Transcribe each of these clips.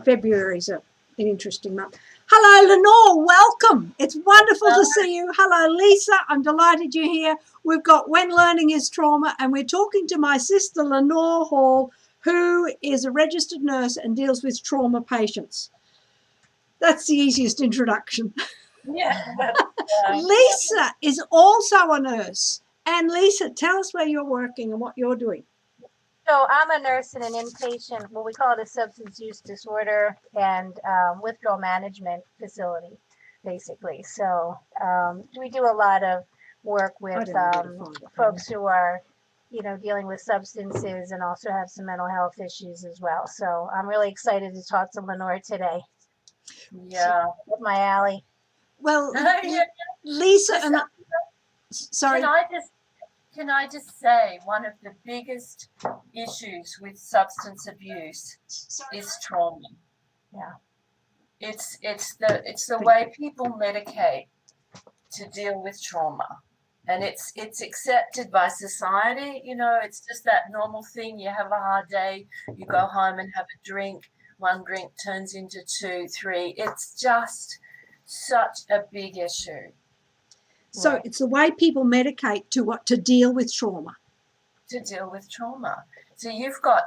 February is an interesting month. Hello, Lenore. Welcome. It's wonderful to see you. Hello, Lisa. I'm delighted you're here. We've got When Learning is Trauma, and we're talking to my sister, Lenore Hall, who is a registered nurse and deals with trauma patients. That's the easiest introduction. Yeah. Lisa is also a nurse. And Lisa, tell us where you're working and what you're doing. So I'm a nurse in an inpatient, what we call it a substance use disorder and withdrawal management facility, basically. So we do a lot of work with folks who are, dealing with substances and also have some mental health issues as well. So I'm really excited to talk to Lenore today. Yeah. Up my alley. Well, Lisa, and sorry. Can I just say one of the biggest issues with substance abuse is trauma. Yeah. It's the way people medicate to deal with trauma. And it's accepted by society, it's just that normal thing. You have a hard day, you go home and have a drink, one drink turns into 2, 3. It's just such a big issue. So right. It's the way people medicate to deal with trauma. To deal with trauma. So you've got,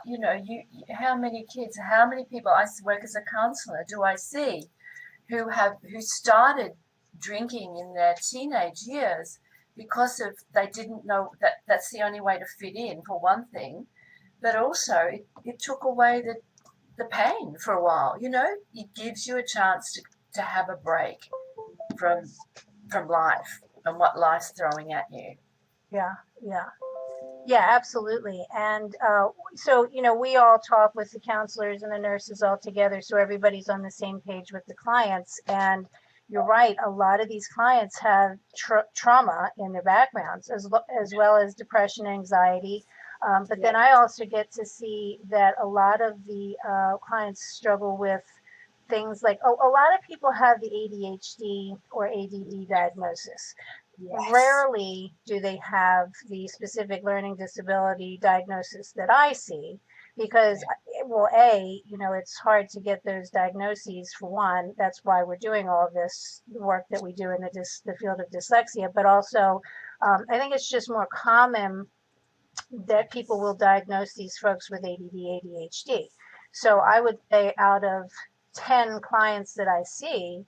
how many kids, how many people, I work as a counsellor, do I see who started drinking in their teenage years because they didn't know that that's the only way to fit in, for one thing, but also it took away the pain for a while, It gives you a chance to have a break from life and what life's throwing at you. Yeah, absolutely. And so, we all talk with the counselors and the nurses all together, so everybody's on the same page with the clients. And you're right, a lot of these clients have trauma in their backgrounds, as well as depression, anxiety. But then I also get to see that a lot of the clients struggle with things like, a lot of people have the ADHD or ADD diagnosis. Yes. Rarely do they have the specific learning disability diagnosis that I see, because, it's hard to get those diagnoses, for one. That's why we're doing all of this work that we do in the field of dyslexia. But also, I think it's just more common that people will diagnose these folks with ADD, ADHD. So I would say out of 10 clients that I see,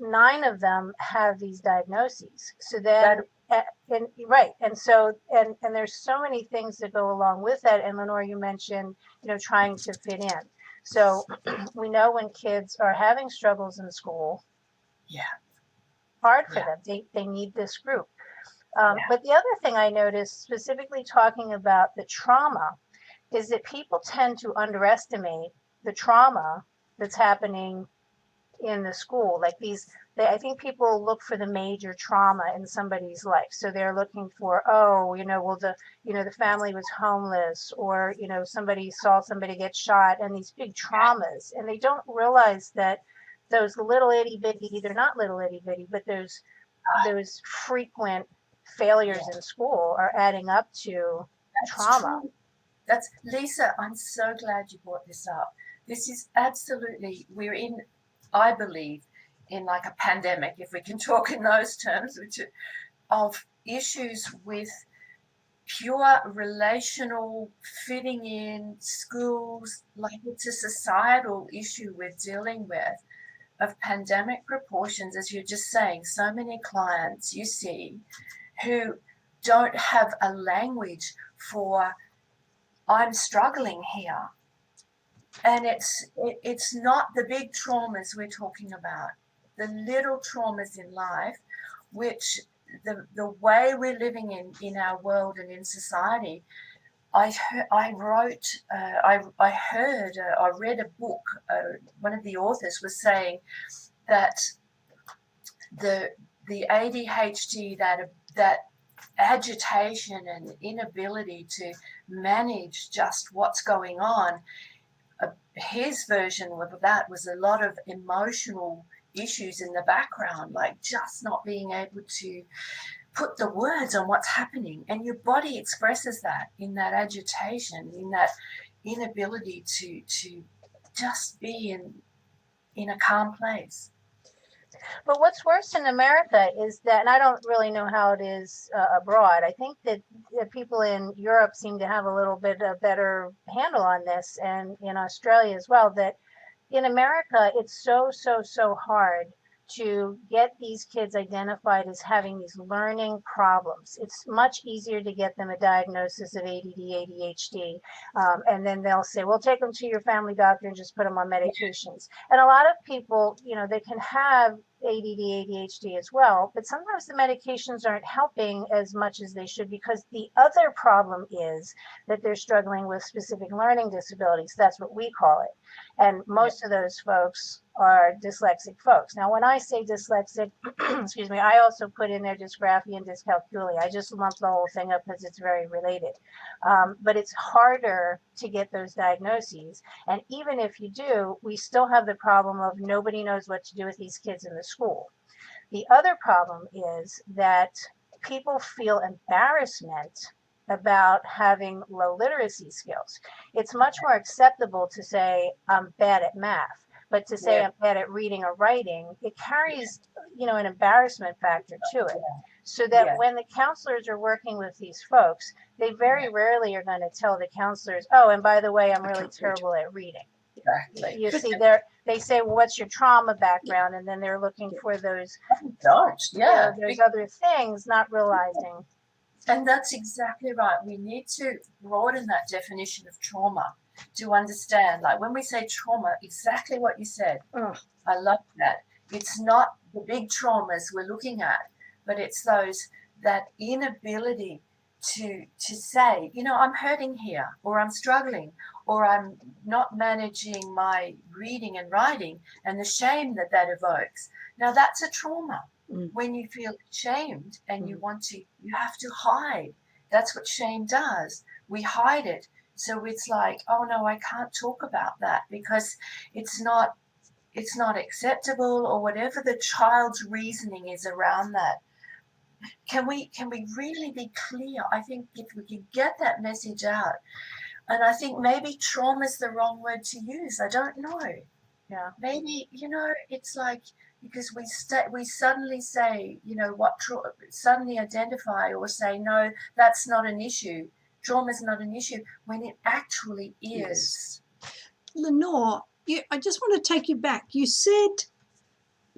9 of them have these diagnoses. So then, and so there's so many things that go along with that. And Lenore, you mentioned, trying to fit in. So we know when kids are having struggles in school, hard for them. They need this group. But the other thing I noticed, specifically talking about the trauma, is that people tend to underestimate the trauma that's happening in the school. Like I think people look for the major trauma in somebody's life. So they're looking for, the family was homeless, or, somebody saw somebody get shot, and these big traumas. And they don't realize that those little itty bitty, they're not little itty bitty, but those frequent failures in school are adding up to trauma. That's Lisa, I'm so glad you brought this up. This is absolutely, I believe, in like a pandemic, if we can talk in those terms, of issues with pure relational fitting in schools. Like, it's a societal issue we're dealing with, of pandemic proportions, as you're just saying. So many clients you see who don't have a language for, I'm struggling here. And it's not the big traumas we're talking about, the little traumas in life, which the way we're living in our world and in society. I read a book. One of the authors was saying that the ADHD, that agitation and inability to manage just what's going on. His version of that was a lot of emotional issues in the background, like just not being able to put the words on what's happening. And your body expresses that in that agitation, in that inability to just be in a calm place. But what's worse in America is that, and I don't really know how it is abroad. I think that people in Europe seem to have a little bit of better handle on this, and in Australia as well, that in America, it's so hard to get these kids identified as having these learning problems. It's much easier to get them a diagnosis of ADD, ADHD, and then they'll say, well, take them to your family doctor and just put them on medications. And a lot of people, they can have ADD, ADHD as well, but sometimes the medications aren't helping as much as they should, because the other problem is that they're struggling with specific learning disabilities. That's what we call it. And most of those folks are dyslexic folks. Now, when I say dyslexic, excuse me, I also put in there dysgraphia and dyscalculia. I just lumped the whole thing up because it's very related. But it's harder to get those diagnoses. And even if you do, we still have the problem of nobody knows what to do with these kids in the school. The other problem is that people feel embarrassment about having low literacy skills. It's much more acceptable to say I'm bad at math, but to say I'm bad at reading or writing, it carries, an embarrassment factor to it. So that when the counselors are working with these folks, they very rarely are going to tell the counselors, oh, and by the way, I'm really terrible at reading. Exactly. You see, they say, well, what's your trauma background? And then they're looking for those, those other things, not realizing. And that's exactly right. We need to broaden that definition of trauma to understand, like when we say trauma, exactly what you said. I love that. It's not the big traumas we're looking at, but it's that inability to say, I'm hurting here, or I'm struggling, or I'm not managing my reading and writing, and the shame that evokes. Now that's a trauma. When you feel ashamed and you have to hide. That's what shame does. We hide it. So it's like, oh no, I can't talk about that because it's not acceptable, or whatever the child's reasoning is around that. Can we really be clear? I think if we can get that message out, and I think maybe trauma is the wrong word to use. I don't know. Yeah. Maybe, it's like, because we suddenly say, suddenly identify or say, no, that's not an issue. Trauma is not an issue, when it actually is. Yes. Lenore, I just want to take you back. You said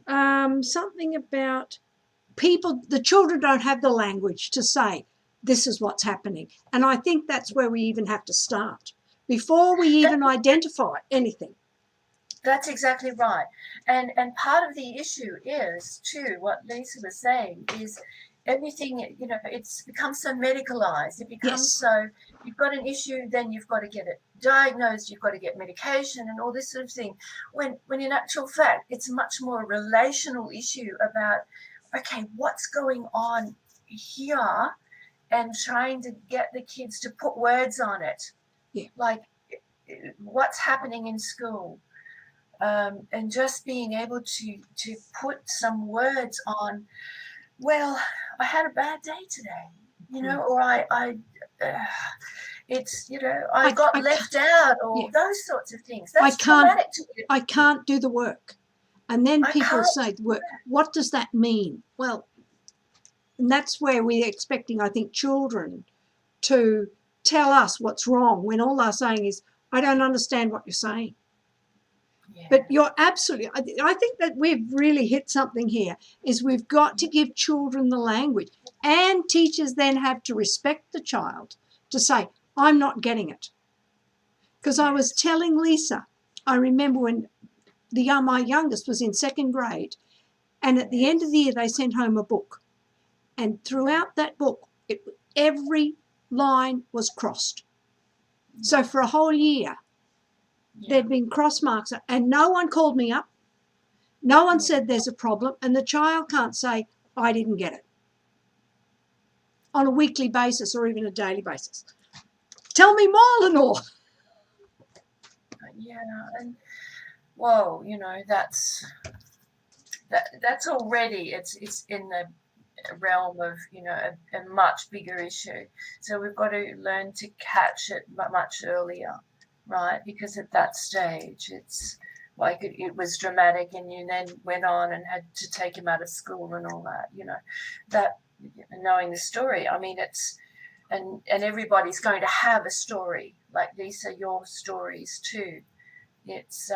something about the children don't have the language to say, this is what's happening. And I think that's where we even have to start, before we even identify anything. That's exactly right. And part of the issue is, too, what Lisa was saying, is everything, it's become so medicalized. It becomes so, you've got an issue, then you've got to get it diagnosed, you've got to get medication and all this sort of thing. When in actual fact, it's much more a relational issue about, okay, what's going on here, and trying to get the kids to put words on it. Yeah. Like, what's happening in school. And just being able to put some words on, well, I had a bad day today, or I got left out, or those sorts of things. That's traumatic to you. I can't do the work. And then people say, what does that mean? Well, and that's where we're expecting, I think, children to tell us what's wrong, when all they're saying is, I don't understand what you're saying. Yeah. But you're absolutely, I think that we've really hit something here, is we've got to give children the language, and teachers then have to respect the child to say, I'm not getting it. Because I was telling Lisa, I remember when my youngest was in second grade, and at the end of the year they sent home a book, and throughout that book every line was crossed. So for a whole year there'd been cross marks, and no one called me up, no one said there's a problem, and the child can't say I didn't get it on a weekly basis or even a daily basis. Tell me more, Lenore. Yeah, and whoa, that's already, it's in the realm of a much bigger issue. So we've got to learn to catch it much earlier. right? Because at that stage, it's like it was dramatic, and you then went on and had to take him out of school and all that, that knowing the story. I mean, it's, and everybody's going to have a story. Like these are your stories too. It's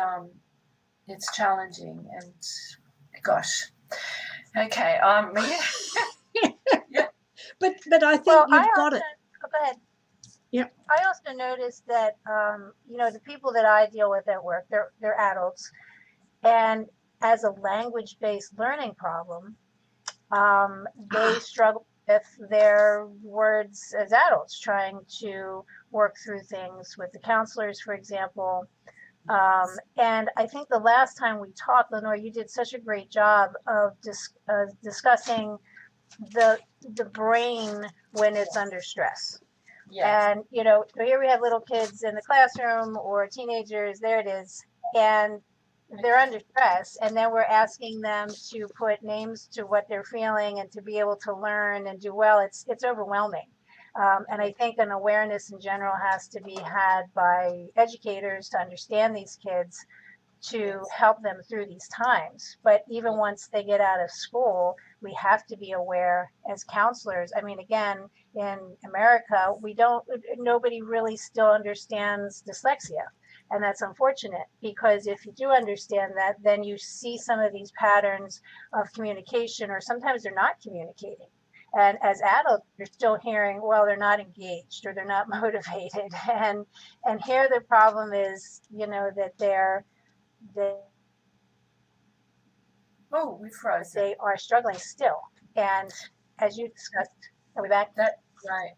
challenging, and gosh, okay, yeah. But I think Well, you've got it. oh, go ahead. Yep. I also noticed that the people that I deal with at work, they're adults, and as a language-based learning problem, they struggle with their words as adults, trying to work through things with the counselors, for example. And I think the last time we talked, Lenore, you did such a great job of discussing the brain when it's under stress. Yes. And here we have little kids in the classroom or teenagers, there it is, and they're under stress, and then we're asking them to put names to what they're feeling and to be able to learn and do well. It's overwhelming. And I think an awareness in general has to be had by educators to understand these kids, to help them through these times. But even once they get out of school, we have to be aware as counselors. I mean, again, in America, nobody really still understands dyslexia. And that's unfortunate, because if you do understand that, then you see some of these patterns of communication, or sometimes they're not communicating. And as adults, you're still hearing, well, they're not engaged or they're not motivated. And here the problem is, that Oh, we froze. They are struggling still. And as you discussed, are we back? That's right.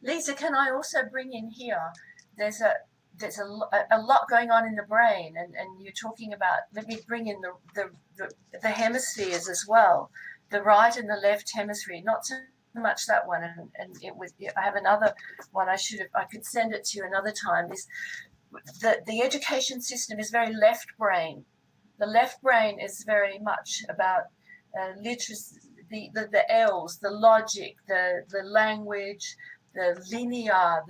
Lisa, can I also bring in here? There's a lot going on in the brain, and you're talking about. Let me bring in the hemispheres as well, the right and the left hemisphere. Not so much that one, and it was. I have another one. I could send it to you another time. The education system is very left brain. The left brain is very much about literacy, the L's, the logic, the language, the linear,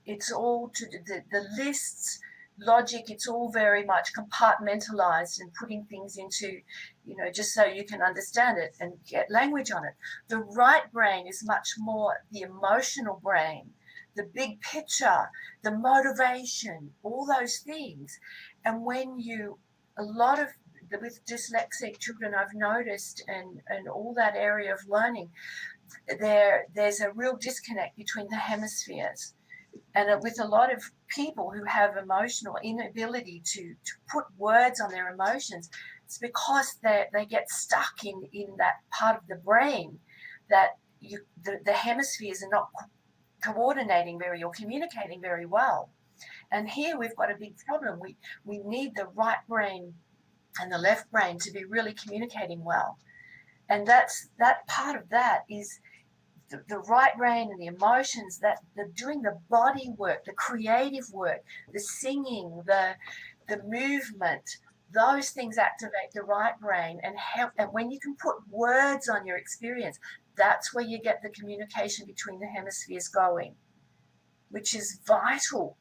it's all to the lists, logic. It's all very much compartmentalized and putting things into, just so you can understand it and get language on it. The right brain is much more the emotional brain, the big picture, the motivation, all those things. And with dyslexic children, I've noticed, and all that area of learning, there's a real disconnect between the hemispheres. And with a lot of people who have emotional inability to put words on their emotions, it's because they get stuck in that part of the brain that the hemispheres are not coordinating or communicating very well. And here we've got a big problem. We need the right brain and the left brain to be really communicating well. And that part of that is the right brain and the emotions, that the doing the body work, the creative work, the singing, the movement. Those things activate the right brain and help. And when you can put words on your experience, that's where you get the communication between the hemispheres going, which is vital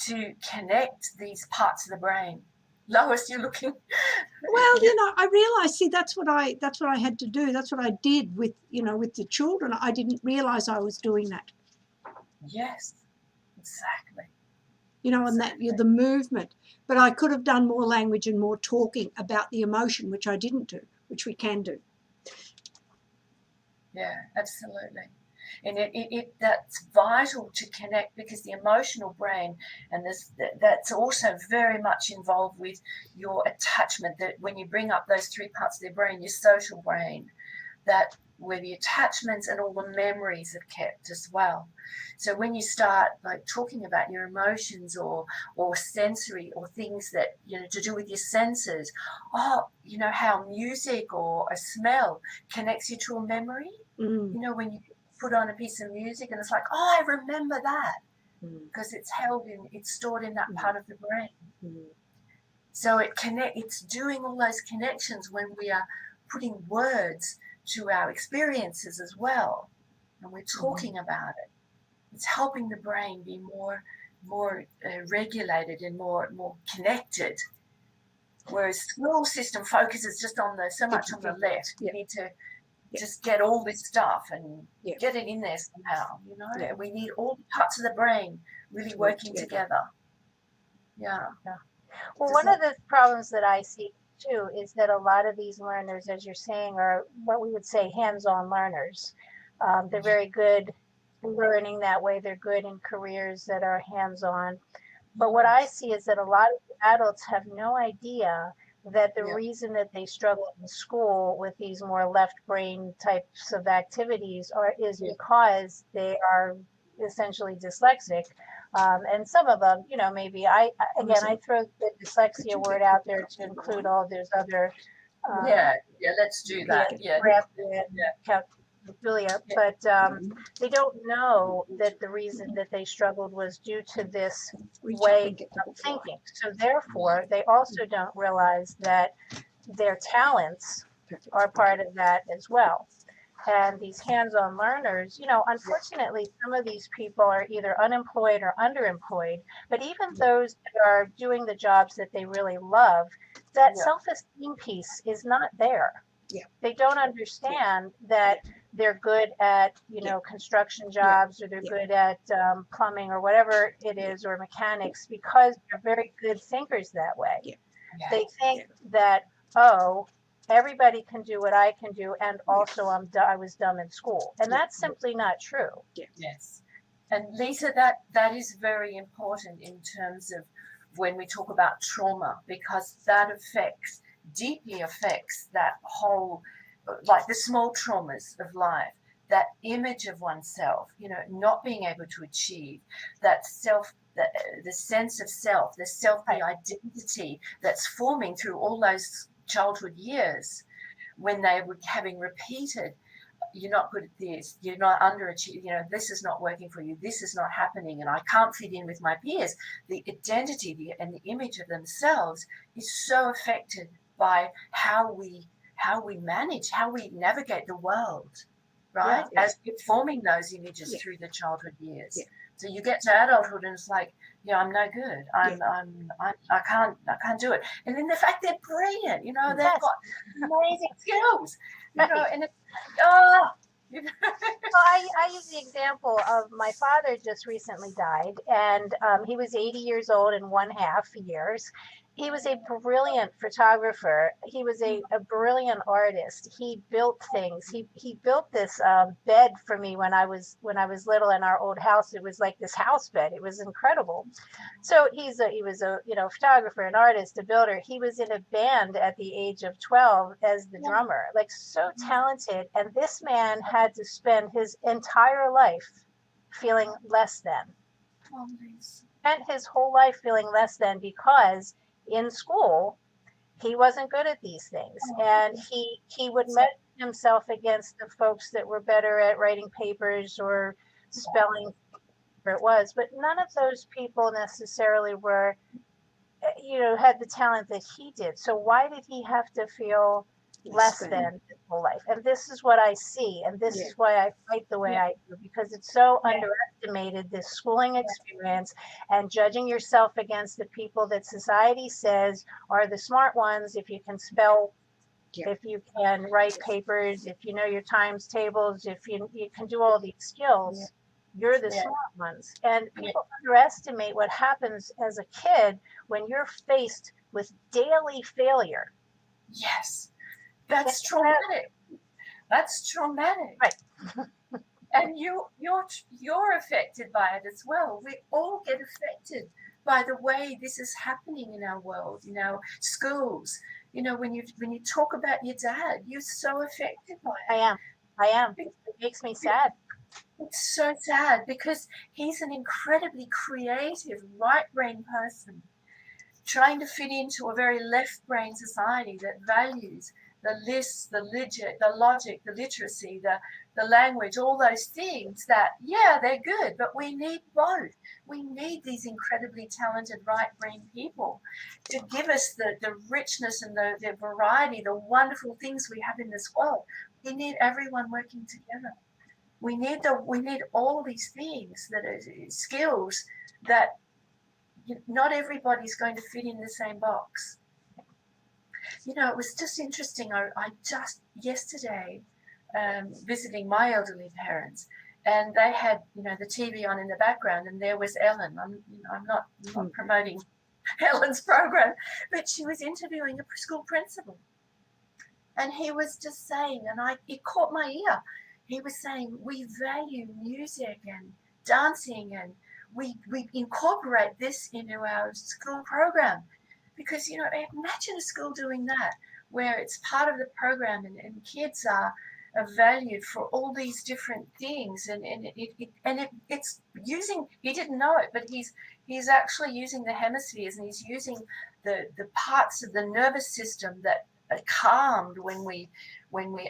to connect these parts of the brain. Lois, you're looking. Well, I realized, see, that's what I had to do. That's what I did with the children. I didn't realize I was doing that. Yes, exactly. And that the movement. But I could have done more language and more talking about the emotion, which I didn't do, which we can do. Yeah, absolutely. And that's vital to connect, because the emotional brain, and that's also very much involved with your attachment, that when you bring up those three parts of the brain, your social brain, that where the attachments and all the memories are kept as well. So when you start talking about your emotions or sensory or things that to do with your senses, how music or a smell connects you to a memory. When you put on a piece of music and it's like, I remember that, because it's stored in that part of the brain. So it's doing all those connections when we are putting words to our experiences as well, and we're talking about it. It's helping the brain be more regulated and more connected. Whereas school system focuses just on so much on the left. We need to just get all this stuff and get it in there somehow, you know. We need all the parts of the brain really working together. Well, one of the problems that I see too is that a lot of these learners, as you're saying, are what we would say hands-on learners. They're very good learning that way. They're good in careers that are hands-on. But what I see is that a lot of adults have no idea that the reason that they struggle in school with these more left brain types of activities is because they are essentially dyslexic. And some of them, you know, maybe I throw the dyslexia word out there to include all those other. Let's do that. Julia, but they don't know that the reason that they struggled was due to this way of thinking. So therefore, they also don't realize that their talents are part of that as well. And these hands-on learners, you know, unfortunately, some of these people are either unemployed or underemployed, but even those that are doing the jobs that they really love, that self-esteem piece is not there. They don't understand that they're good at, you know, construction jobs or they're good at plumbing or whatever it is, or mechanics, because they're very good thinkers that way. They think that, oh, everybody can do what I can do, and also I was dumb in school, and that's simply not true. Yes, and Lisa, that is very important in terms of when we talk about trauma, because that deeply affects that whole, like the small traumas of life, that image of oneself, you know, not being able to achieve that self, the sense of self, the identity that's forming through all those childhood years, when they were having repeated, you're not good at this, you're not underachieving, you know, this is not working for you, this is not happening, and I can't fit in with my peers. The identity and the image of themselves is so affected by how we manage, how we navigate the world, right? As we're forming those images through the childhood years. So you get to adulthood and it's like, I'm no good. I can't do it. And then the fact they're brilliant, you know, they've got amazing skills, you know, and it's, you know. Well, I use the example of my father just recently died, and he was 80 years old in 1/2 years. He was a brilliant photographer. He was a brilliant artist. He built things. He built this bed for me when I was little in our old house. It was like this house bed. It was incredible. So he was a photographer, an artist, a builder. He was in a band at the age of 12 as the drummer, like so talented. And this man had to spend his entire life feeling less than. Spent his whole life feeling less than because in school he wasn't good at these things, and he would measure himself against the folks that were better at writing papers or spelling, whatever it was, but none of those people necessarily were, you know, had the talent that he did. So why did he have to feel less than his whole life? And this is what I see, and this is why I fight the way I do, because it's so underestimated, this schooling experience, and judging yourself against the people that society says are the smart ones. If you can spell, if you can write papers, if you know your times tables, if you can do all these skills, you're the smart ones. And people underestimate what happens as a kid when you're faced with daily failure. Yes. That's traumatic. That's traumatic. Right. And you're affected by it as well. We all get affected by the way this is happening in our world, in our schools. You know, when you talk about your dad, you're so affected by it. I am. It makes me sad. It's so sad because he's an incredibly creative, right-brain person trying to fit into a very left-brain society that values the lists, the logic, the literacy, the language, all those things that, they're good, but we need both. We need these incredibly talented right-brain people to give us the richness and the variety, the wonderful things we have in this world. We need everyone working together. We need all these things that are skills that not everybody's going to fit in the same box. You know, it was just interesting. I just yesterday visiting my elderly parents, and they had, you know, the TV on in the background, and there was Ellen. I'm not promoting Ellen's program, but she was interviewing a school principal, and he was just saying, and it caught my ear. He was saying, we value music and dancing, and we incorporate this into our school program. Because, you know, imagine a school doing that, where it's part of the program, and kids are valued for all these different things, and it's using, he didn't know it, but he's actually using the hemispheres, and he's using the parts of the nervous system that are calmed when we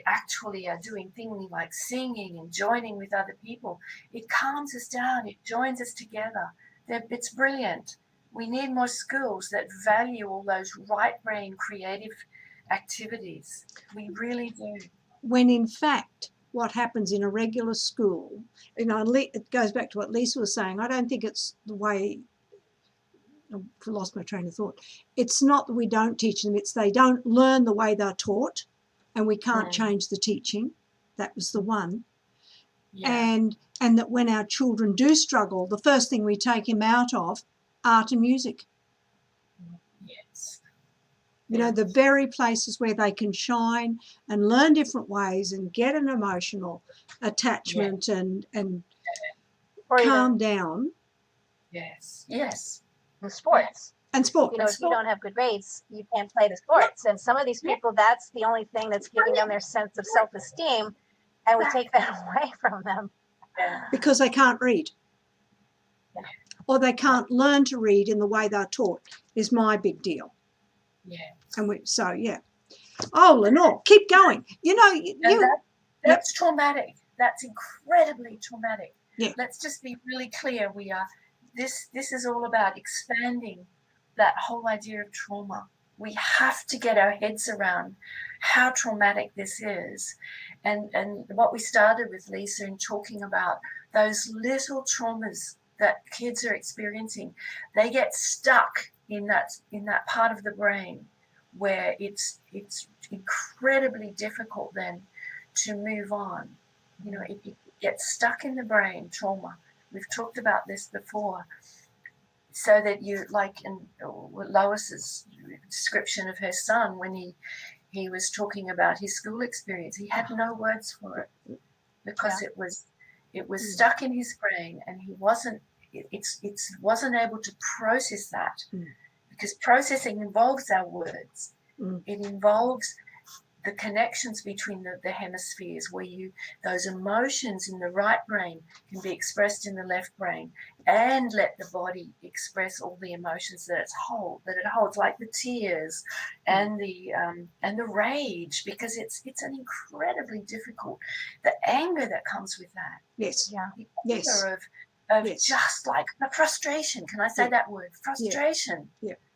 actually are doing things like singing and joining with other people. It calms us down, it joins us together. It's brilliant. We need more schools that value all those right brain creative activities. We really do. When in fact, what happens in a regular school, you know, it goes back to what Lisa was saying. I don't think it's the way, I lost my train of thought. It's not that we don't teach them, it's they don't learn the way they're taught, and we can't change the teaching. That was the one. Yeah. And that when our children do struggle, the first thing we take them out of, art and music. Yes. You know, the very places where they can shine and learn different ways and get an emotional attachment and calm down. Yes. Yes. And sports. And sport. You know, if you don't have good grades, you can't play the sports. And some of these people, that's the only thing that's giving them their sense of self-esteem, and we take that away from them. Because they can't read. Yeah. Or they can't learn to read in the way they're taught is my big deal. Yeah. And so, yeah. Oh, Lenore, keep going. You know, that's traumatic. That's incredibly traumatic. Yeah. Let's just be really clear. This is all about expanding that whole idea of trauma. We have to get our heads around how traumatic this is. And what we started with, Lisa, in talking about those little traumas that kids are experiencing, they get stuck in that part of the brain where it's incredibly difficult then to move on. You know, it gets stuck in the brain, trauma. We've talked about this before. So that you, like in Lois's description of her son, when he was talking about his school experience, he had no words for it because it was stuck in his brain, and he wasn't able to process that, because processing involves our words. It involves the connections between the hemispheres, where those emotions in the right brain can be expressed in the left brain, and let the body express all the emotions that it holds, like the tears and the rage, because it's an incredibly difficult, the anger that comes with that. Yes. Yeah. The Yes. anger of just like the frustration. Can I say that word? Frustration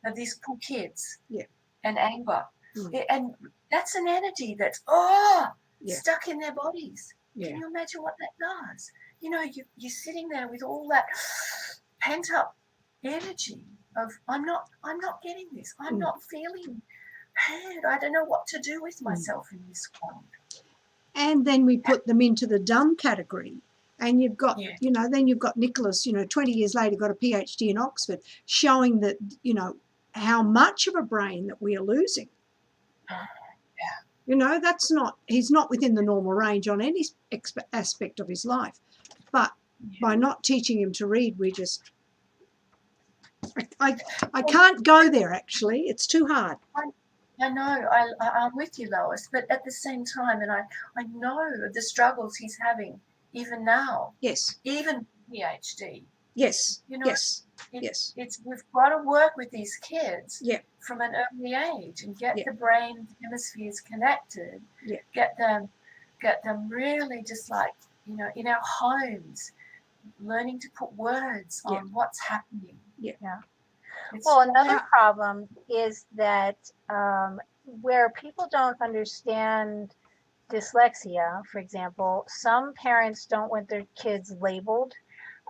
of these poor kids. Yeah. And anger. And that's an energy that's stuck in their bodies. Can you imagine what that does? You know, you're sitting there with all that pent up energy of I'm not getting this. I'm not feeling heard. I don't know what to do with myself in this world. And then we put them into the dumb category. And you've got, then you've got Nicholas, 20 years later, got a PhD in Oxford, showing that, how much of a brain that we are losing. He's not within the normal range on any aspect of his life. But by not teaching him to read, we just, I can't go there, actually. It's too hard. I know, I'm with you, Lois, but at the same time, and I know the struggles he's having even now. Yes. Even PhD. Yes. Yes. Yes. We've got to work with these kids from an early age and get the brain hemispheres connected. Yeah. Get them really just like, in our homes, learning to put words on what's happening. Yeah. Well, another problem is that where people don't understand dyslexia, for example, some parents don't want their kids labeled.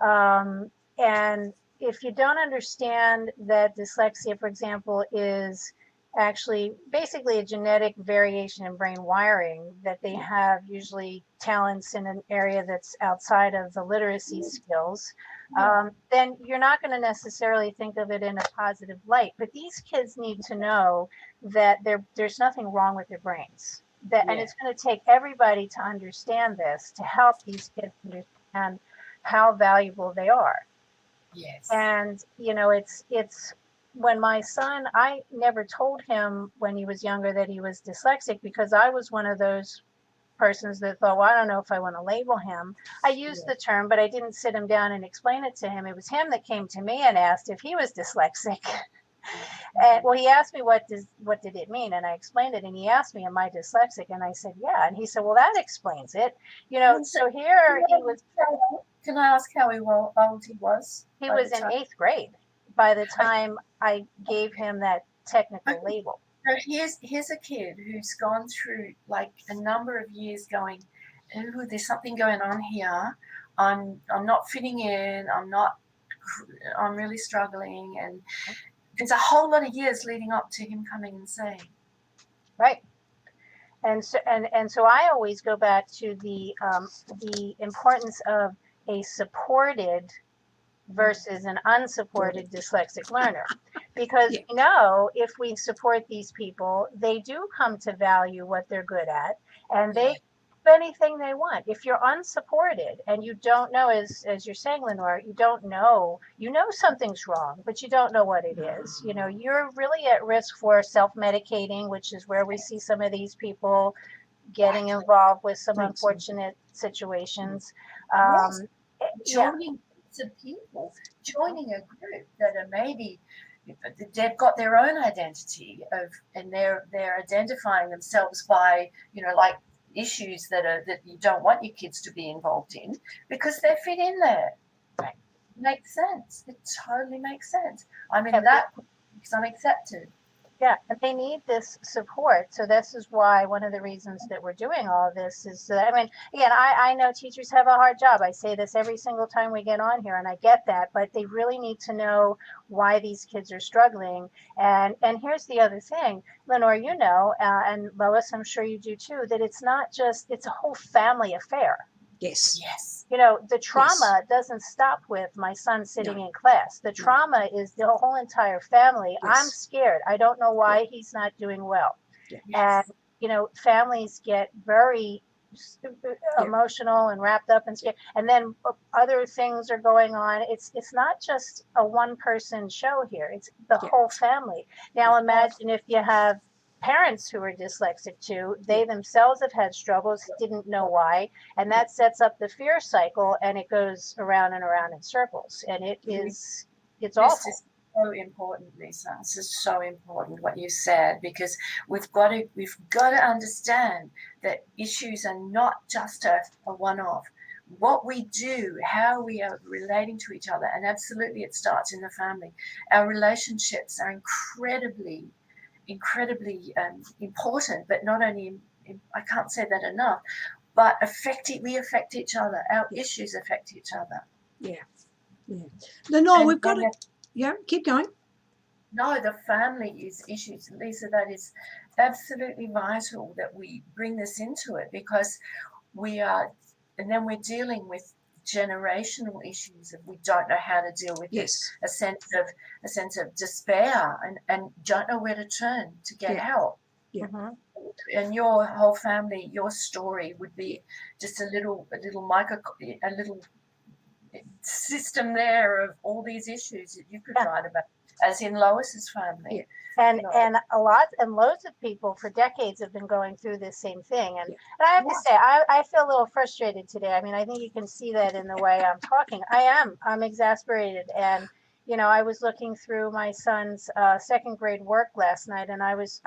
And if you don't understand that dyslexia, for example, is actually basically a genetic variation in brain wiring, that they have usually talents in an area that's outside of the literacy skills, then you're not going to necessarily think of it in a positive light. But these kids need to know that there's nothing wrong with their brains. And it's going to take everybody to understand this, to help these kids understand how valuable they are. Yes. And, it's when my son, I never told him when he was younger that he was dyslexic, because I was one of those persons that thought, well, I don't know if I want to label him. I used the term, but I didn't sit him down and explain it to him. It was him that came to me and asked if he was dyslexic. And well, he asked me what did it mean, and I explained it. And he asked me, "Am I dyslexic?" And I said, "Yeah." And he said, "Well, that explains it." So here he was. Can I ask how old he was? He was in 8th grade by the time I gave him that technical label. So here's a kid who's gone through like a number of years going, "Ooh, there's something going on here. I'm not fitting in. I'm really struggling." And there's a whole lot of years leading up to him coming and saying. Right. And so I always go back to the importance of a supported versus an unsupported dyslexic learner, because if we support these people, they do come to value what they're good at, and they do anything they want. If you're unsupported and you don't know, as you're saying, Lenore, you don't know, something's wrong, but you don't know what it is. You're really at risk for self-medicating, which is where we see some of these people getting involved with some unfortunate situations. Joining some people, joining a group that are maybe they've got their own identity and they're identifying themselves by like issues that you don't want your kids to be involved in, because they fit in there. Right. Makes sense. It totally makes sense. I'm in that because I'm accepted. Yeah, and they need this support. So this is why one of the reasons that we're doing all of this is that, again, I know teachers have a hard job. I say this every single time we get on here, and I get that, but they really need to know why these kids are struggling. And here's the other thing, Lenore, and Lois, I'm sure you do too, that it's a whole family affair. Yes. The trauma doesn't stop with my son sitting in class. The trauma is the whole entire family. I'm scared. I don't know why he's not doing well. And, families get very emotional and wrapped up and scared. And then other things are going on. It's not just a one-person show here. It's the whole family. Now imagine if you have parents who are dyslexic too. They themselves have had struggles, didn't know why, and that sets up the fear cycle, and it goes around and around in circles, and it's awful. This is so important, Lisa. This is so important what you said, because we've got to understand that issues are not just a one-off. What we do, how we are relating to each other, and absolutely it starts in the family. Our relationships are incredibly important, but not only, I can't say that enough, but we affect each other. Our issues affect each other. Lenore, we've got to, keep going. No, the family issues, Lisa, that is absolutely vital that we bring this into it, because and then we're dealing with generational issues, and we don't know how to deal with this, a sense of despair, and don't know where to turn to get help. And your whole family, your story would be just a little system there of all these issues that you could write about, as in Lois's family. And loads of people for decades have been going through this same thing. And I have to say, I feel a little frustrated today. I think you can see that in the way I'm talking. I'm exasperated. And, I was looking through my son's 2nd grade work last night, and I was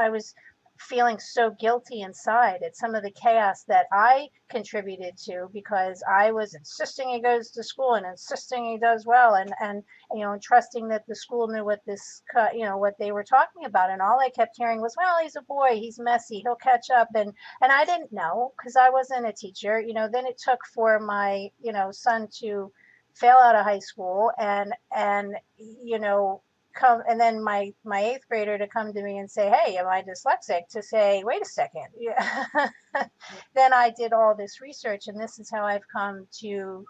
feeling so guilty inside at some of the chaos that I contributed to, because I was insisting he goes to school and insisting he does well, and trusting that the school knew what what they were talking about. And all I kept hearing was, well, he's a boy, he's messy, he'll catch up. And I didn't know, because I wasn't a teacher. Then it took for my son to fail out of high school and you know, come, and then my eighth grader to come to me and say, hey, am I dyslexic? To say, wait a second. Yeah. Then I did all this research, and this is how I've come to,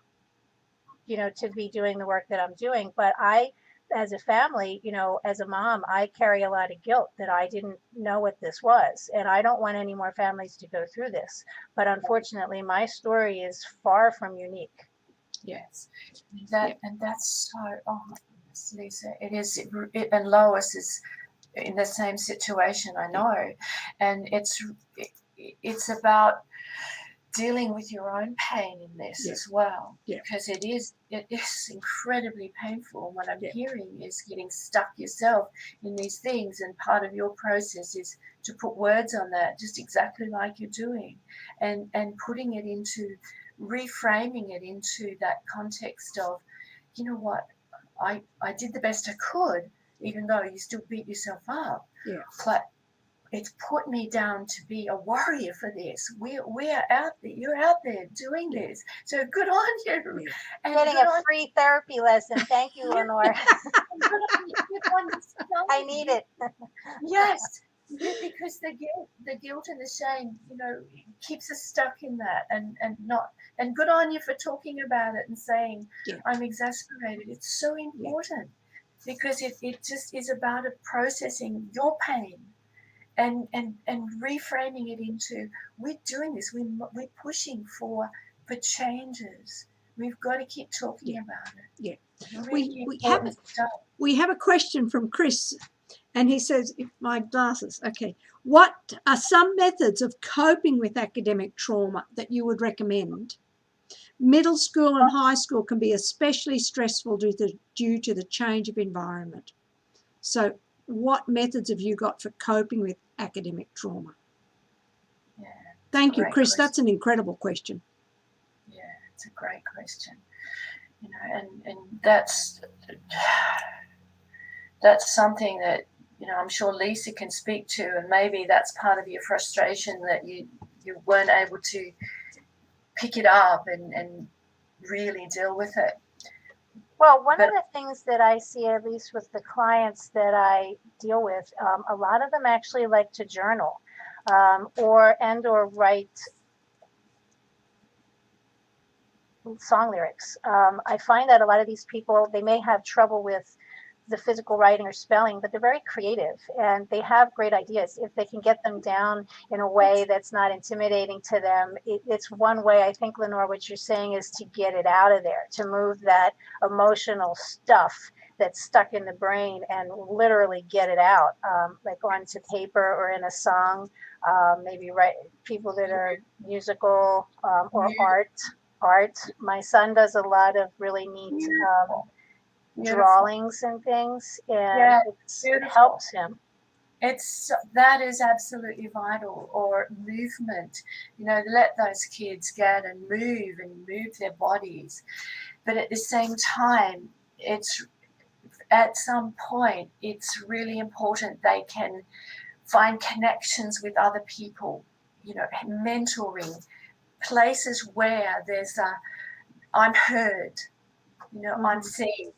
you know, to be doing the work that I'm doing. But I, as a family, you know, as a mom, I carry a lot of guilt that I didn't know what this was. And I don't want any more families to go through this. But unfortunately, my story is far from unique. Yes, and that's so. Oh my goodness, Lisa, it is. And Lois is in the same situation. I know, and it's about dealing with your own pain in this as well, because it is incredibly painful. What I'm hearing is getting stuck yourself in these things, and part of your process is to put words on that, just exactly like you're doing, and putting it into, reframing it into that context of, you know what, I did the best I could, even though you still beat yourself up, but it's put me down to be a warrior for this. We're out there. You're out there doing this. So good on you. And getting a free therapy lesson. Thank you, Lenore. I need it. Yes, because the guilt and the shame, you know, keeps us stuck in that, and not. And good on you for talking about it and saying, I'm exasperated. It's so important because it just is about processing your pain. And reframing it into, we're doing this, we're pushing for changes. We've got to keep talking about it. Really we have a question from Chris, and he says, if my glasses, okay, what are some methods of coping with academic trauma that you would recommend? Middle school and high school can be especially stressful due to the change of environment. So what methods have you got for coping with academic trauma? Thank you, Chris. Question. That's an incredible question. Yeah, it's a great question. You know, and that's something that, you know, I'm sure Lisa can speak to, and maybe that's part of your frustration that you weren't able to pick it up and really deal with it. Well, one of the things that I see, at least with the clients that I deal with, a lot of them actually like to journal or write song lyrics. I find that a lot of these people, they may have trouble with the physical writing or spelling, but they're very creative and they have great ideas. If they can get them down in a way that's not intimidating to them, it's one way. I think, Lenore, what you're saying is to get it out of there, to move that emotional stuff that's stuck in the brain and literally get it out, like onto paper or in a song. Maybe write, people that are musical or art. My son does a lot of really neat drawings and things, and it helps him. That is absolutely vital. Or movement, you know, let those kids get and move their bodies, but at the same time, it's at some point it's really important they can find connections with other people, you know, mentoring, places where there's I'm heard, you know, I'm seen.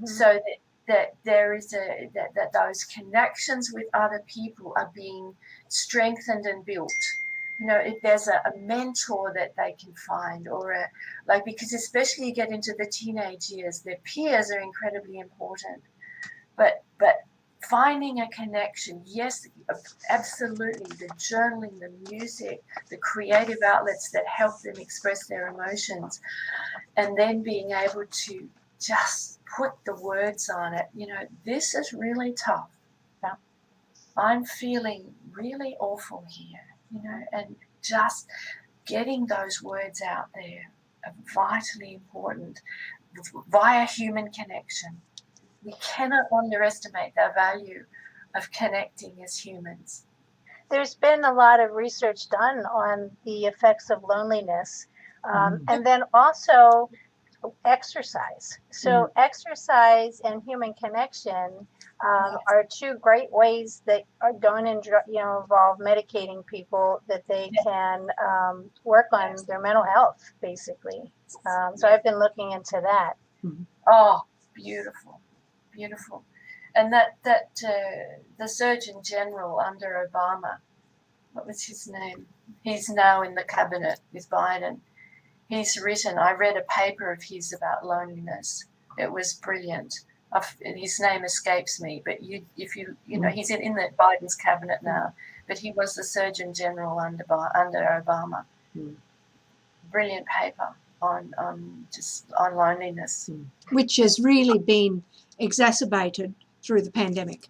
So that there is that those connections with other people are being strengthened and built. You know, if there's a mentor that they can find, or because especially you get into the teenage years, their peers are incredibly important. But finding a connection, yes, absolutely, the journaling, the music, the creative outlets that help them express their emotions, and then being able to just put the words on it. You know, this is really tough. I'm feeling really awful here, you know, and just getting those words out there are vitally important via human connection. We cannot underestimate the value of connecting as humans. There's been a lot of research done on the effects of loneliness. And then also exercise. So exercise and human connection are two great ways that are going to involve medicating people that they can work on their mental health, basically. So I've been looking into that. Oh, beautiful, beautiful. And that the Surgeon General under Obama, what was his name? He's now in the cabinet with Biden. He's written, I read a paper of his about loneliness. It was brilliant. His name escapes me, but he's in the Biden's cabinet now, but he was the Surgeon General under Obama. Brilliant paper on loneliness. Which has really been exacerbated through the pandemic.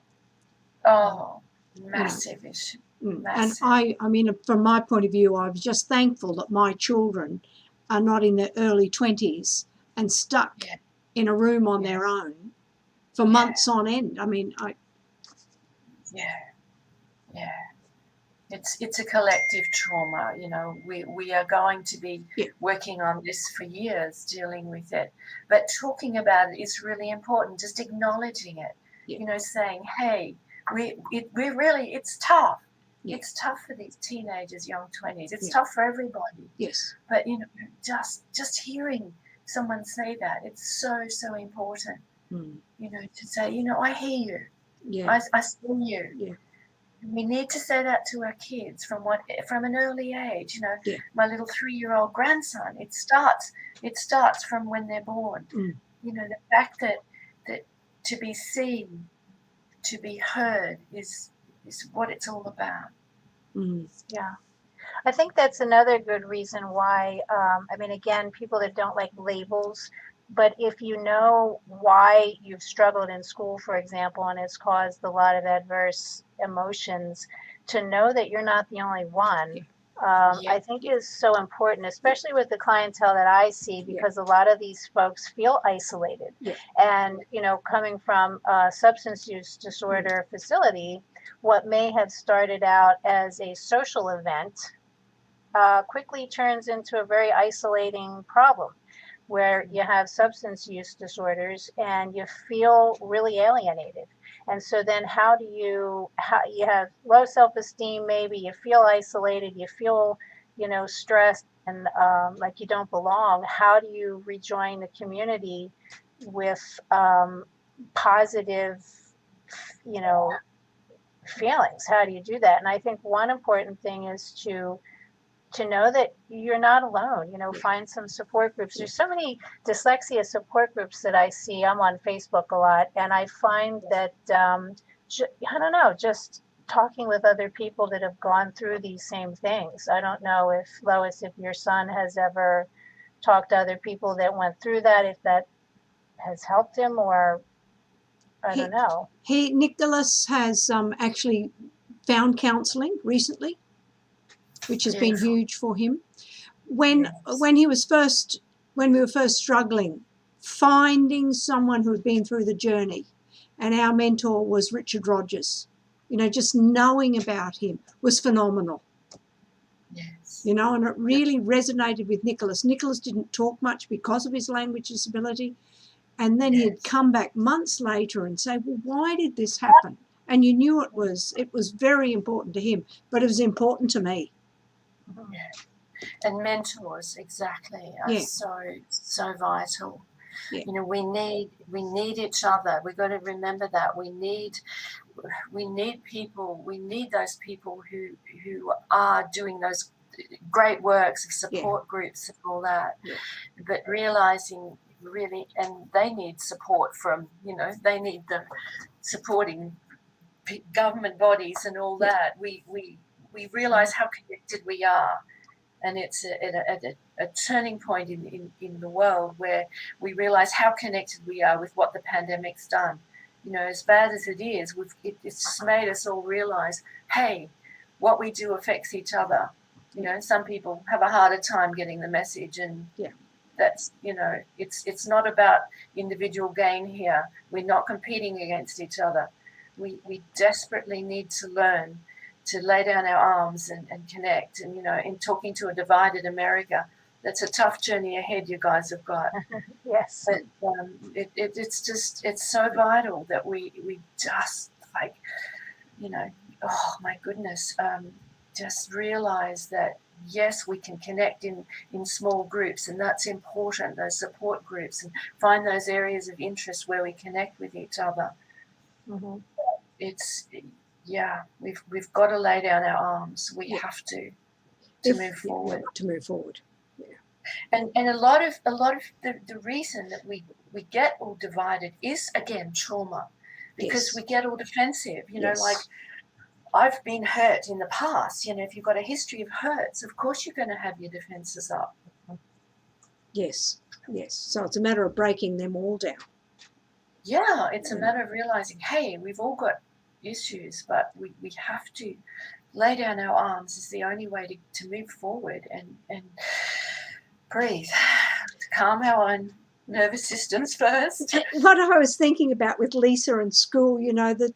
Oh, massive issue. Massive. And I mean, from my point of view, I was just thankful that my children are not in their early 20s and stuck in a room on their own for months on end. I mean, It's a collective trauma. We are going to be working on this for years, dealing with it. But talking about it is really important. Just acknowledging it. Saying, hey, it's tough. Yeah. It's tough for these teenagers, young 20s. It's tough for everybody. Yes. But just hearing someone say that, it's so important. To say, I hear you. Yeah. I see you. Yeah. We need to say that to our kids from an early age. My little 3-year-old grandson. It starts from when they're born. The fact that to be seen, to be heard is what it's all about. Yeah. I think that's another good reason why, again, people that don't like labels, but if you know why you've struggled in school, for example, and it's caused a lot of adverse emotions, to know that you're not the only one, I think is so important, especially with the clientele that I see, because a lot of these folks feel isolated. And, coming from a substance use disorder facility, what may have started out as a social event quickly turns into a very isolating problem, where you have substance use disorders and you feel really alienated. And so then how you have low self-esteem, maybe you feel isolated, you feel, stressed and like you don't belong. How do you rejoin the community with positive, feelings? How do you do that? And I think one important thing is to know that you're not alone. Find some support groups. There's so many dyslexia support groups that I see. I'm on Facebook a lot, and I find that just talking with other people that have gone through these same things. I don't know if, Lois, if your son has ever talked to other people that went through that, if that has helped him, or I don't know. Nicholas has actually found counselling recently, which has been huge for him. When we were first struggling, finding someone who had been through the journey, and our mentor was Richard Rogers. Just knowing about him was phenomenal. Yes. And it really resonated with Nicholas. Nicholas didn't talk much because of his language disability, and then he'd come back months later and say, well, why did this happen? And you knew it was very important to him, but it was important to me. And mentors, exactly, are so vital. We need each other. We've got to remember that we need people. We need those people who are doing those great works of support groups and all that. But realizing really, and they need support from, they need the supporting government bodies and all that. We realize how connected we are. And it's a turning point in the world where we realize how connected we are with what the pandemic's done. As bad as it is, it's just made us all realize, hey, what we do affects each other. Some people have a harder time getting the message, and that's, it's not about individual gain here. We're not competing against each other. We desperately need to learn to lay down our arms and connect. And, in talking to a divided America, that's a tough journey ahead you guys have got. Yes. But it's so vital that we just, like, you know, oh my goodness, just realize that yes, we can connect in small groups, and that's important, those support groups, and find those areas of interest where we connect with each other. Mm-hmm. It's, yeah, we've got to lay down our arms. We have to move forward. To move forward. And a lot of the reason that we get all divided is, again, trauma, because we get all defensive, you know, like, I've been hurt in the past. You know, if you've got a history of hurts, of course you're going to have your defenses up. Yes. So it's a matter of breaking them all down. Yeah, it's a matter of realizing, hey, we've all got issues, but we have to lay down our arms is the only way to move forward and breathe, to calm our own nervous systems first. What I was thinking about with Lisa and school, you know, the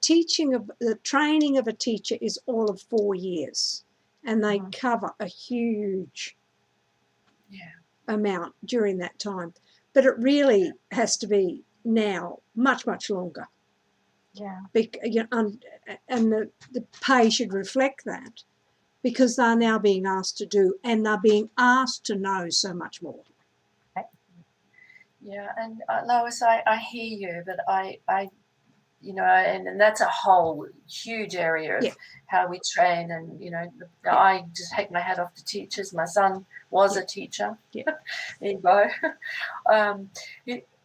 training of a teacher is all of 4 years, and they cover a huge amount during that time. But it really has to be now much, much longer. Yeah. And the pay should reflect that, because they're now being asked to do, and they're being asked to know so much more. Yeah, and Lois, I hear you, but I you know, and that's a whole huge area of how we train, and, you know, I just take my hat off to teachers. My son was a teacher. There you go.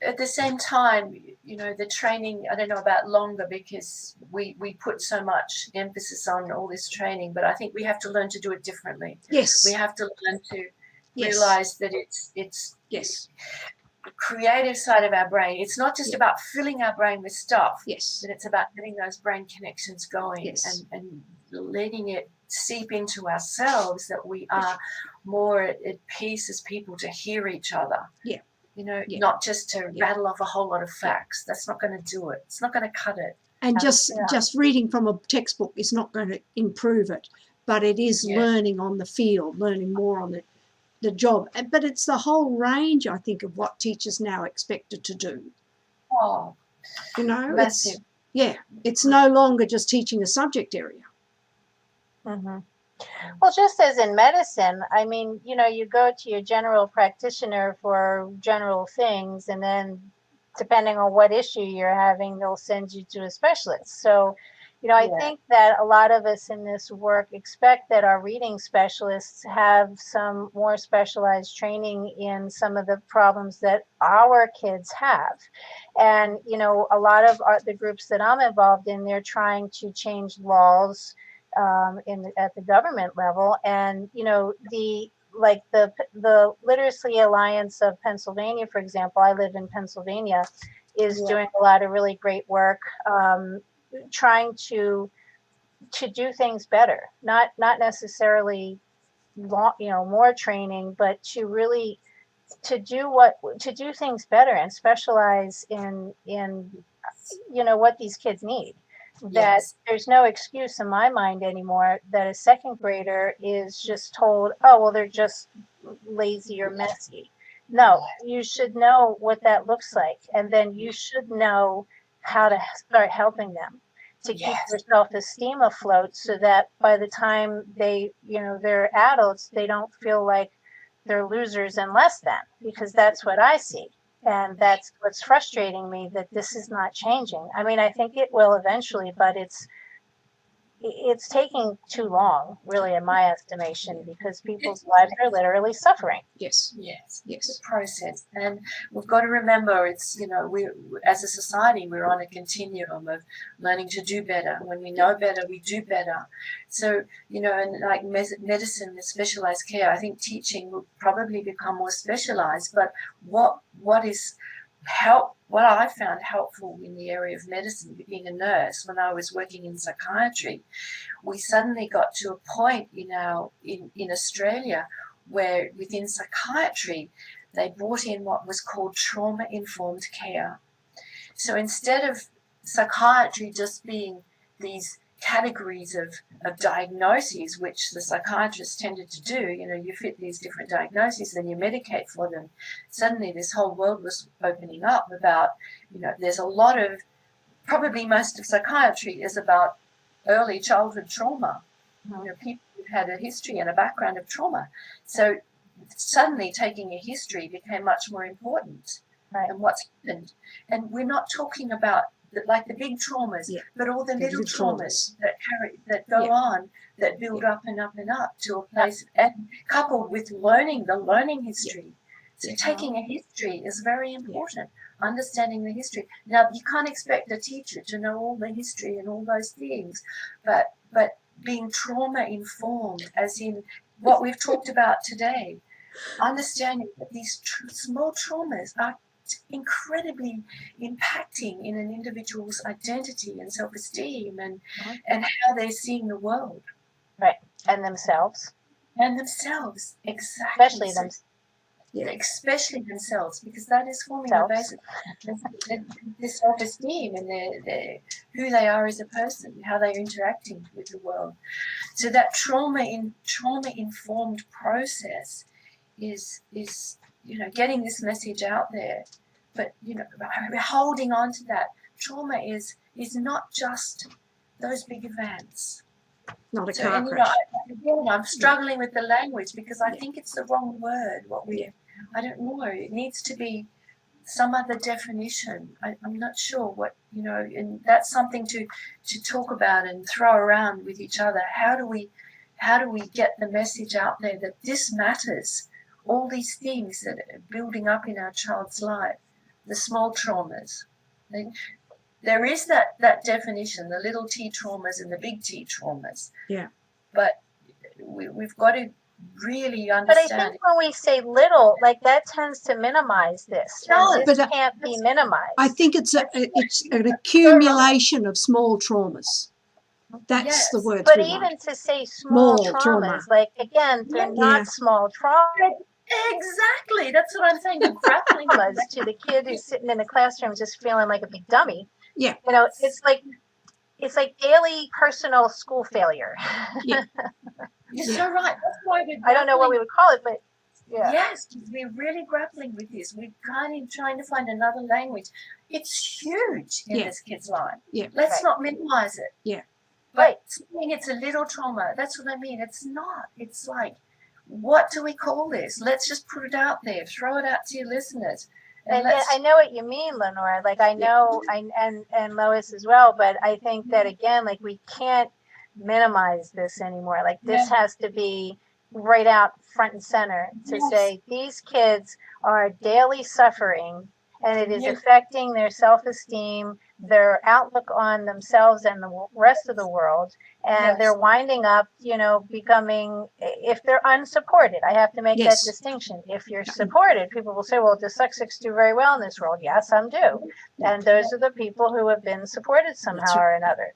At the same time, you know, the training, I don't know about longer, because we put so much emphasis on all this training, but I think we have to learn to do it differently. Yes. We have to learn to realize that it's the creative side of our brain. It's not just about filling our brain with stuff, but it's about getting those brain connections going and letting it seep into ourselves, that we are more at peace as people to hear each other. Yeah. You know, not just to rattle off a whole lot of facts. That's not going to do it. It's not going to cut it. And just reading from a textbook is not going to improve it, but it is learning on the field, learning more on the job. But it's the whole range, I think, of what teachers now are expected to do. Oh, you know, massive. It's no longer just teaching a subject area. Mm-hmm. Well, just as in medicine, I mean, you know, you go to your general practitioner for general things, and then depending on what issue you're having, they'll send you to a specialist. So, you know, I think that a lot of us in this work expect that our reading specialists have some more specialized training in some of the problems that our kids have. And, you know, a lot of the groups that I'm involved in, they're trying to change laws at the government level. And, you know, the Literacy Alliance of Pennsylvania, for example, I live in Pennsylvania, is doing a lot of really great work, trying to do things better, not necessarily more training, but to really to do things better and specialize in you know what these kids need. That there's no excuse in my mind anymore that a second grader is just told, oh, well, they're just lazy or messy. No, you should know what that looks like, and then you should know how to start helping them to keep their self-esteem afloat, so that by the time they're adults, they don't feel like they're losers and less than, because that's what I see. And that's what's frustrating me, that this is not changing. I mean, I think it will eventually, but it's taking too long, really, in my estimation, because people's lives are literally suffering. Yes. The process. And we've got to remember, it's, you know, we as a society, we're on a continuum of learning to do better. When we know better, we do better. So, you know, and like medicine with specialized care, I think teaching will probably become more specialized. But what I found helpful in the area of medicine, being a nurse, when I was working in psychiatry, we suddenly got to a point in Australia where within psychiatry they brought in what was called trauma-informed care. So instead of psychiatry just being these categories of diagnoses, which the psychiatrists tended to do. You fit these different diagnoses, then you medicate for them. Suddenly this whole world was opening up about, there's a lot of, probably most of psychiatry is about early childhood trauma. People who've had a history and a background of trauma. So suddenly taking a history became much more important. Right. And what's happened. And we're not talking about the big traumas, but all the little traumas that go on, that build up and up and up to a place, and coupled with the learning history. So taking a history is very important, understanding the history. Now, you can't expect a teacher to know all the history and all those things, but being trauma-informed, as in what we've talked about today, understanding that these small traumas are incredibly impacting in an individual's identity and self-esteem and how they're seeing the world. Right. And themselves. Exactly. Especially themselves, because that is forming the basis of their self-esteem and their who they are as a person, how they're interacting with the world. So that trauma-informed process is getting this message out there, but holding on to that. Trauma is not just those big events. Not a car crash. I'm struggling with the language because I think it's the wrong word. I don't know. It needs to be some other definition. I'm not sure what, and that's something to talk about and throw around with each other. How do we get the message out there that this matters? All these things that are building up in our child's life, the small traumas. There is that definition, the little t traumas and the big T traumas. Yeah. But we've got to really understand. But I think when we say little, that tends to minimize this. No, this can't be minimized. I think it's an accumulation of small traumas. That's the word. But even to say small traumas, again, they're not small traumas. Exactly. That's what I'm saying. The grappling was to the kid who's sitting in the classroom just feeling like a big dummy. Yeah. It's like daily personal school failure. Yeah. You're so right. That's why I don't know what we would call it, but yes, we're really grappling with this. We're kind of trying to find another language. It's huge in this kid's life. Yeah. Let's not minimize it. Yeah. But saying it's a little trauma, that's what I mean. It's not. It's like, what do we call this? Let's just put it out there. Throw it out to your listeners. And I know what you mean, Lenore. I know, and Lois as well. But I think that again, we can't minimize this anymore. This has to be right out front and center to say these kids are daily suffering, and it is affecting their self-esteem, their outlook on themselves and the rest of the world, and they're winding up, becoming, if they're unsupported, I have to make that distinction. If you're supported, people will say, well, dyslexics do very well in this world. Yes, some do. And those are the people who have been supported somehow or another.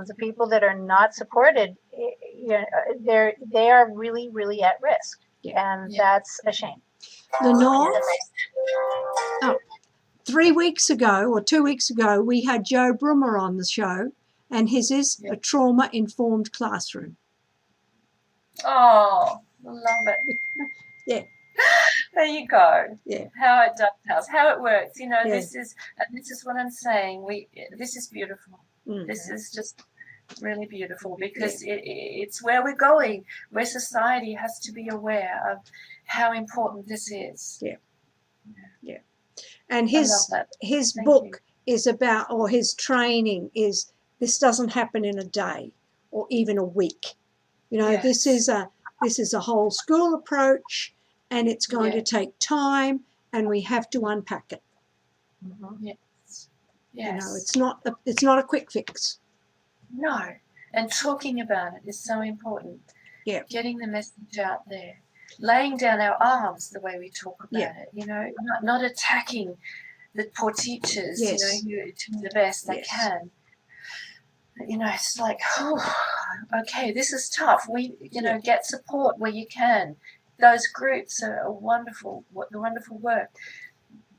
The people that are not supported, they are really, really at risk. And that's a shame. Lenore? 3 weeks ago or 2 weeks ago, we had Joe Brummer on the show, and his is a trauma-informed classroom. Oh, love it. Yeah. There you go. Yeah. How it dovetails, how it works. This is what I'm saying. This is beautiful. This is just really beautiful because it's where we're going, where society has to be aware of how important this is. Yeah. Yeah. And his book is about, or his training is, this doesn't happen in a day or even a week. This is a whole school approach, and it's going to take time, and we have to unpack it. Yes. It's not a quick fix. No. And talking about it is so important. Yeah. Getting the message out there. Laying down our arms the way we talk about it, not attacking the poor teachers, who do the best they can. It's like, okay, this is tough. We, get support where you can. Those groups are wonderful. The wonderful work.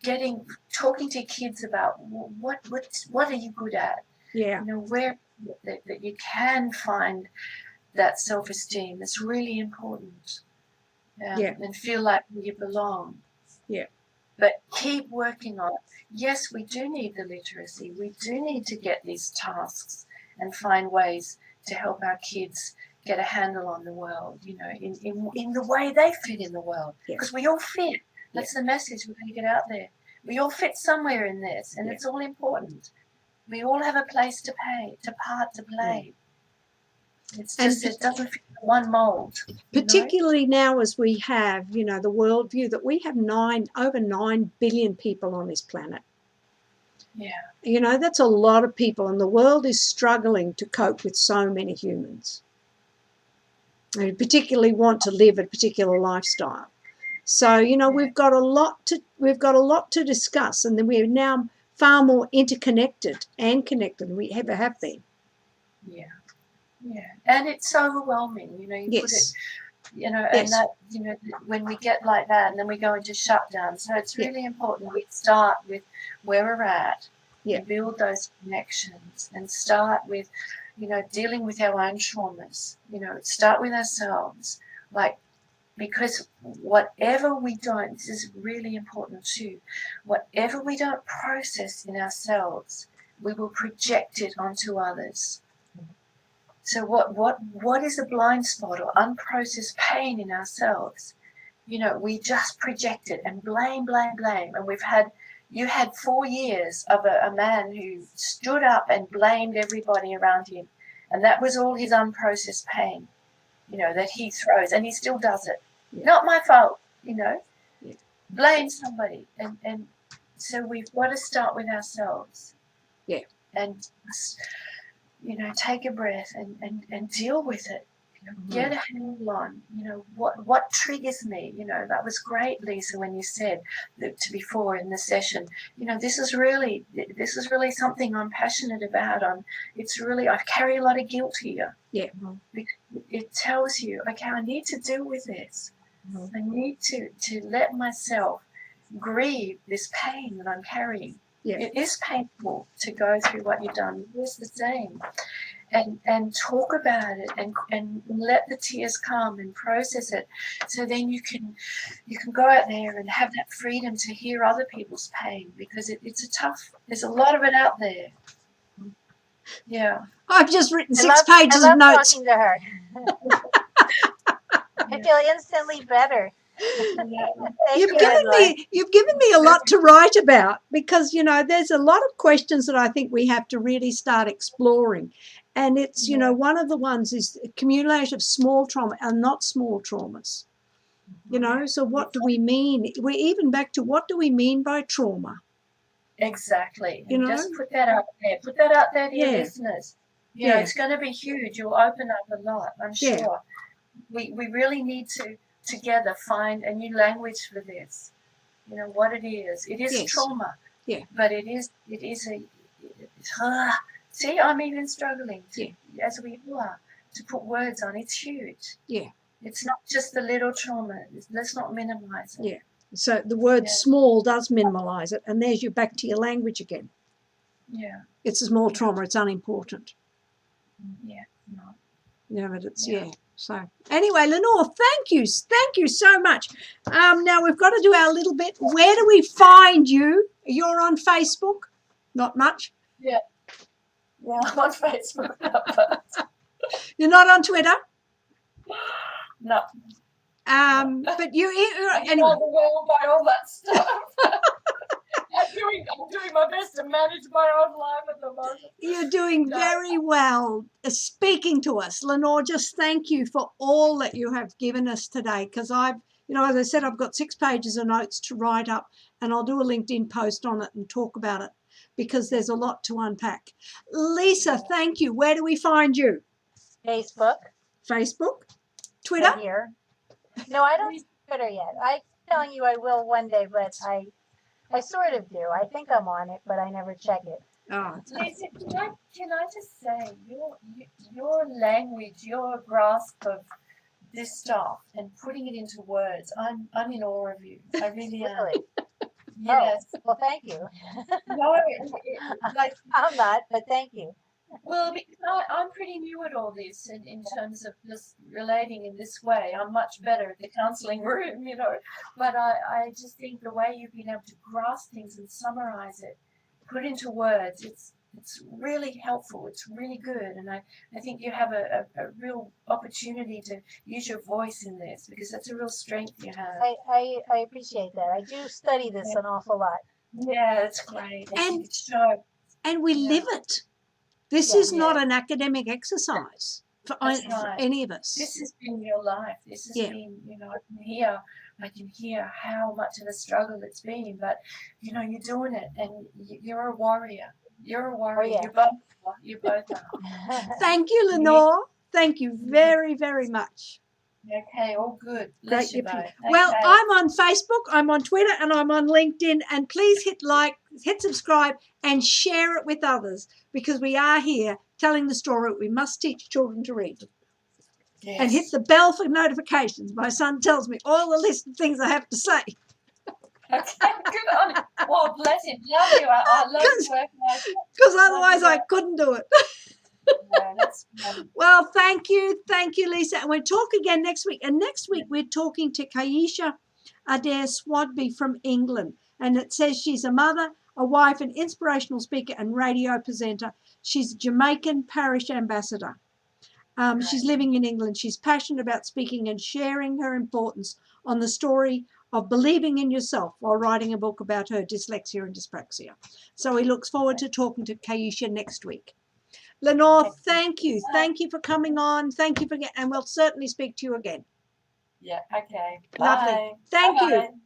Talking to kids about what are you good at? Yeah. that you can find that self-esteem. It's really important. And feel like you belong. Yeah. But keep working on it. Yes, we do need the literacy. We do need to get these tasks and find ways to help our kids get a handle on the world, you know, in the way they fit in the world. Because we all fit. That's the message we're going to get out there. We all fit somewhere in this, and it's all important. We all have a place to play. It's just, it doesn't fit one mold. Particularly now as we have, you know, the worldview that we have over 9 billion people on this planet. Yeah. You know, that's a lot of people, and the world is struggling to cope with so many humans. They particularly want to live a particular lifestyle. So, you know, we've got a lot to discuss, and then we're now far more interconnected and connected than we ever have been. Yeah. Yeah, and it's overwhelming, you know, you put it, you know, and that, you know, when we get like that and then we go into shutdown. So it's really important we start with where we're at, build those connections, and start with, you know, dealing with our own traumas, you know, start with ourselves, like, because whatever we don't, this is really important too, whatever we don't process in ourselves, we will project it onto others. So what is a blind spot or unprocessed pain in ourselves? You know, we just project it and blame. And you had 4 years of a man who stood up and blamed everybody around him. And that was all his unprocessed pain, you know, that he throws, and he still does it. Not my fault, you know. Blame somebody. And so we've got to start with ourselves. Yeah. And, you know, take a breath and deal with it. You know, get a handle on, you know, what triggers me. You know, that was great, Lisa, when you said that before in the session, you know, this is really something I'm passionate about. I carry a lot of guilt here. Yeah. It tells you, okay, I need to deal with this. I need to let myself grieve this pain that I'm carrying. Yeah. It is painful to go through what you've done. It's the same. And talk about it and let the tears come and process it. So then you can go out there and have that freedom to hear other people's pain, because there's a lot of it out there. Yeah. I've just written 6 pages of notes. Talking to her. I feel instantly better. You've given me a lot to write about, because, you know, there's a lot of questions that I think we have to really start exploring. And it's, you know, one of the ones is cumulative small trauma and not small traumas. You know, so what do we mean? We're even back to what do we mean by trauma? Exactly. You know? Just put that out there. Put that out there to your listeners. You know, it's going to be huge. You'll open up a lot, I'm sure. We really need to together find a new language for this. You know what it is. It is trauma. Yeah. But it is see, I'm even struggling as we are, to put words on. It's huge. Yeah. It's not just the little trauma. Let's not minimize it. Yeah. So the word small does minimize it, and there's you back to your language again. Yeah. It's a small trauma. It's unimportant. Yeah. No. Yeah, but it's So anyway, Lenore, thank you so much. Now we've got to do our little bit. Where do we find you? You're on Facebook? Not much. Yeah, I'm on Facebook. You're not on Twitter? No. But you anyway. By all that stuff. I'm doing my best to manage my own life at the moment. You're doing very well speaking to us. Lenore, just thank you for all that you have given us today, because as I said, I've got 6 pages of notes to write up, and I'll do a LinkedIn post on it and talk about it, because there's a lot to unpack. Lisa, thank you. Where do we find you? Facebook. Twitter? Right here. No, I don't use Twitter yet. I'm telling you I will one day, but I sort of do. I think I'm on it, but I never check it. Oh. Lisa, can I just say, your language, your grasp of this stuff and putting it into words, I'm in awe of you. I really am. Really? Yes. Oh, well, thank you. No, I'm not, but thank you. Well, because I'm pretty new at all this in terms of just relating in this way. I'm much better at the counselling room, but I just think the way you've been able to grasp things and summarize it, put into words, it's really helpful. It's really good. And I think you have a real opportunity to use your voice in this because that's a real strength you have. I appreciate that. I do study this an awful lot. Yeah, it's great. And we Yeah. live it. This is not an academic exercise for any of us. This has been your life. This has been, I can hear how much of a struggle it's been, but, you're doing it and you're a warrior. You're a warrior. yeah. You both are. Thank you, Lenore. Thank you very, very much. Okay, all good. Great. Okay. Well, I'm on Facebook, I'm on Twitter, and I'm on LinkedIn. And please hit like, hit subscribe, and share it with others because we are here telling the story. We must teach children to read. Yes. And hit the bell for notifications. My son tells me all the list of things I have to say. Okay, good on you. Well, bless him. Love you. I love your work. Because otherwise I couldn't do it. Yeah, that's fun. Well, thank you, Lisa. And we'll talk again next week. And next week we're talking to Kaisha Adair Swadby from England. And it says she's a mother, a wife, an inspirational speaker and radio presenter. She's a Jamaican parish ambassador. She's living in England. She's passionate about speaking and sharing her importance on the story of believing in yourself while writing a book about her dyslexia and dyspraxia. So he looks forward to talking to Kaisha next week. Lenore, thank you. Thank you for coming on. Thank you for and we'll certainly speak to you again. Yeah, okay. Lovely. Bye. Thank Bye. you.